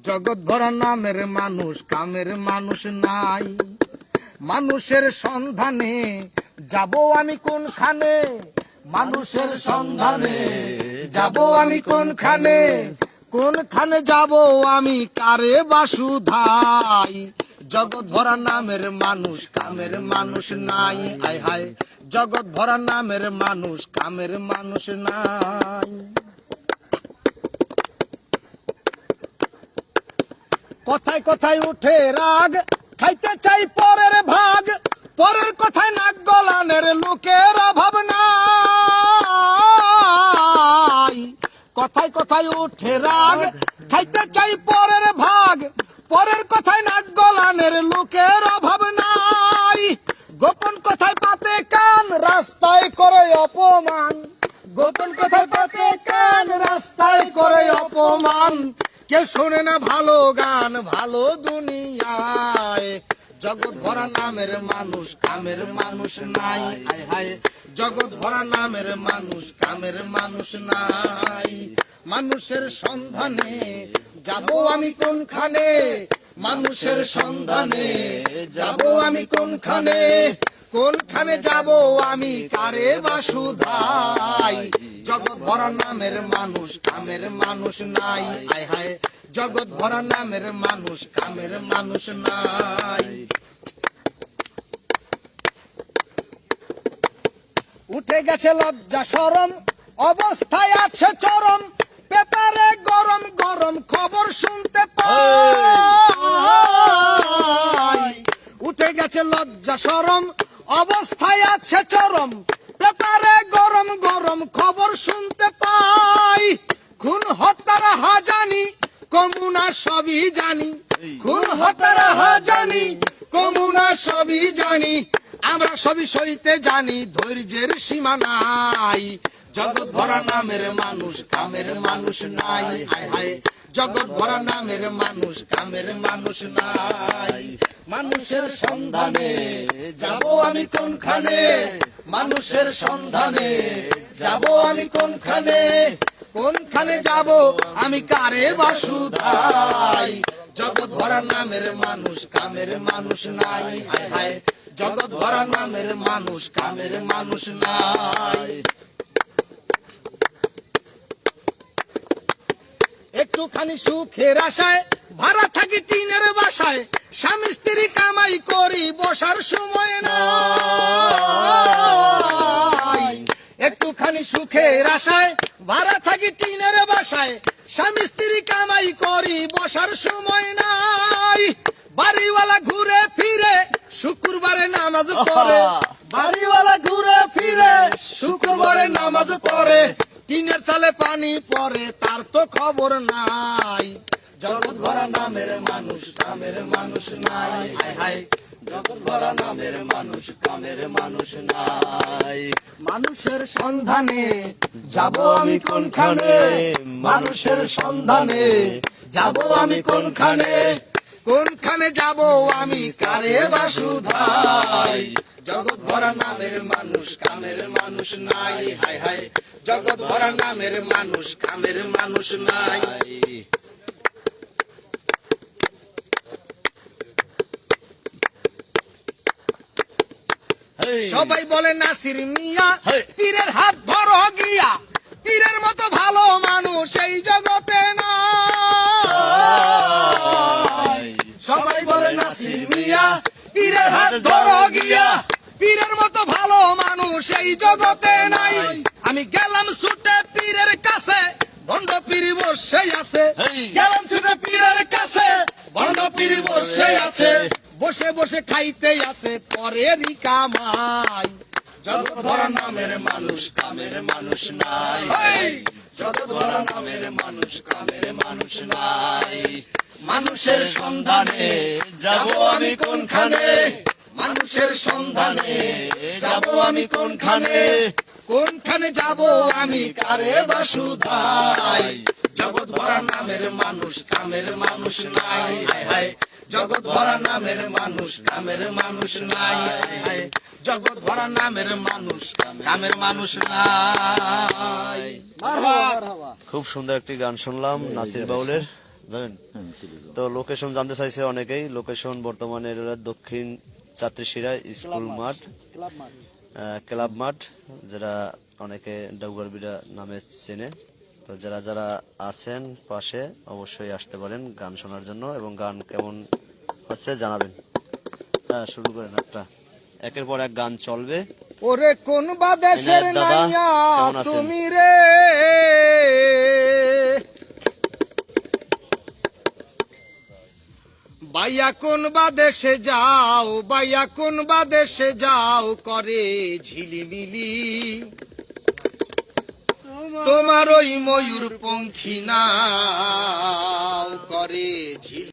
জগৎ ভরা নামের মানুষ, কামের মানুষ নাই। মানুষের সন্ধানে যাব আমি কোনখানে, মানুষের সন্ধানে যাব আমি কোনখানে, কোনখানে যাব আমি কারে বাসুধাই। জগৎ ভরা নামের মানুষ, কামের মানুষ নাই। আয় হায়, জগৎ ভরা নামের মানুষ, কামের মানুষ নাই। কথায় কথায় উঠে রাগ, খাইতে চাই পরের ভাগ, পরের কথায় নাক গলানের লোকের অভাব নাই। কথায় কথায় উঠে রাগ, খাইতে চাই পরের ভাগ, পরের কথায় নাক গলানের লোকের অভাব নাই। গোপন কথায় পাতে কান, রাস্তায় করে অপমান, গোপন কথায় পাতে কান, রাস্তায় করে অপমান। কেউ শোনে না ভালো গান, ভালো দুনিয়ায়। জগৎ ভরা নামের মানুষ, কামের মানুষ নাই। আয় হায়, জগৎ ভরা নামের মানুষ, কামের মানুষ নাই। মানুষের সন্ধানে যাব আমি কোনখানে, মানুষের সন্ধানে যাব আমি কোনখানে, কোনখানে যাব আমি কারে বাসুধাই। জগৎ ভরা নামের মানুষ, কামের মানুষ নাই। আয় হায়, জগৎ ভরা নামের মানুষ, কামের মানুষ নাই। উঠে গেছে লজ্জা শরম, অবস্থায় আছে চরম, পেপারে গরম গরম খবর শুনতে পাই। উঠে গেছে লজ্জা শরম, অবস্থায় আছে চরম, পেপারে গরম গরম খবর শুনতে পাই। খুন হত্যার হাজানি, কমুনা সবই জানি, খুন হত্যার হাজানি, কমুনা সবই জানি। আমরা সবই সইতে জানি, ধৈর্যের সীমা নাই। জগৎ ভরা নামের মানুষ, কামের মানুষ নাই। হায় হায়, জগৎ ভরা নামের মানুষ, কামের মানুষ নাই। মানুষের সন্ধানে যাব আমি কোনখানে, মানুষের সন্ধানে যাব আমি কোনখানে, কোনখানে যাব আমি কারে বাসুধাই। জগৎ ভরা নামের মানুষ, কামের মানুষ নাই। হায় হায়, জগৎ ভরা নামের মানুষ, কামের মানুষ নাই। একটুখানি সুখের আশায় ভাড়া থাকি টিনের বাসায়, স্বামী স্ত্রী কামাই করি বসার সময় নাই। একটুখানি সুখের আশায় ভাড়া থাকি টিনের বাসায়, স্বামী স্ত্রী কামাই করি বসার সময় নাই। বাড়িওয়ালা ঘুরে ফিরে শুক্রবারে নামাজ পড়ে, বাড়িওয়ালা ঘুরে ফিরে শুক্রবারে নামাজ পড়ে, টিনের চালে পানি পড়ে তার তো খবর নাই। জগৎ ভরা নামের মানুষ, কামের মানুষ নাই। হায় হায়, জগৎ ভরা নামের মানুষ, কামের মানুষ নাই। মানুষের সন্ধানে যাব আমি কোনখানে, মানুষের সন্ধানে যাব আমি কোনখানে, কোনখানে যাব আমি কারে বাসুধাই। জগৎ ভরা নামের মানুষ, কামের মানুষ নাই। হায় হায়, জগৎ ভরা নামের মানুষ, কামের মানুষ নাই। সবাই বলে নাসির মিয়া পীরের হাত ধরো গিয়া, পীরের মতো ভালো মানুষ এই জগতে নাই। সবাই বলে নাসির মিয়া পীরের হাত ধরো গিয়া, পীরের মতো ভালো মানুষ এই জগতে নাই। আমি গেলাম ছুটে পীরের কাছে, ভণ্ড পীর বসে আছে, গেলাম ছুটে পীরের কাছে, ভণ্ড পীর বসে আছে, বসে বসে খাইতে আছে পরেরই কামাই। জগৎ ভরা নামের মানুষ, কামের মানুষ নাই। জগৎ ভরা নামের মানুষ, কামের মানুষ নাই। মানুষের সন্ধানে যাব আমি কোনখানে, মানুষের সন্ধানে যাব আমি কোনখানে, কোনখানে যাব আমি কারে বাসুধাই। জগৎ ভরা নামের মানুষ, কামের মানুষ নাই। হায় হায়, জগৎ ভরা নামের মানুষ, কামের মানুষ নাই। হায় হায়, জগৎ ভরা নামের মানুষ, কামের মানুষ নাই। খুব সুন্দর একটি গান শুনলাম নাসির বাউলের। জানেন? হ্যাঁ, ছিল তো। তো লোকেশন জানতে চাইছে অনেকেই। লোকেশন বর্তমানে এটা দক্ষিণ চাত্রিশিরা স্কুল মাঠ, ক্লাব মাঠ, যেটা অনেকে ডাউগারবিড়া নামে চেনে। তো যারা যারা আছেন পাশে অবশ্যই আসতে পারেন গান শোনার জন্য, এবং গান কেমন হচ্ছে জানাবেন। হ্যাঁ, শুরু করেন। একের পর এক গান চলবে। ওরে কোন বা দেশের এনায়েত দাদা, নাইয়া কেমন আছেন? তুমি রে, বাইয়া কোন বা দেশে যাও, বাইয়া কোন বা দেশে যাও, করে ঝিলিমিলি তোমার ওই ময়ূর পঙ্খী নাও করে ঝিলি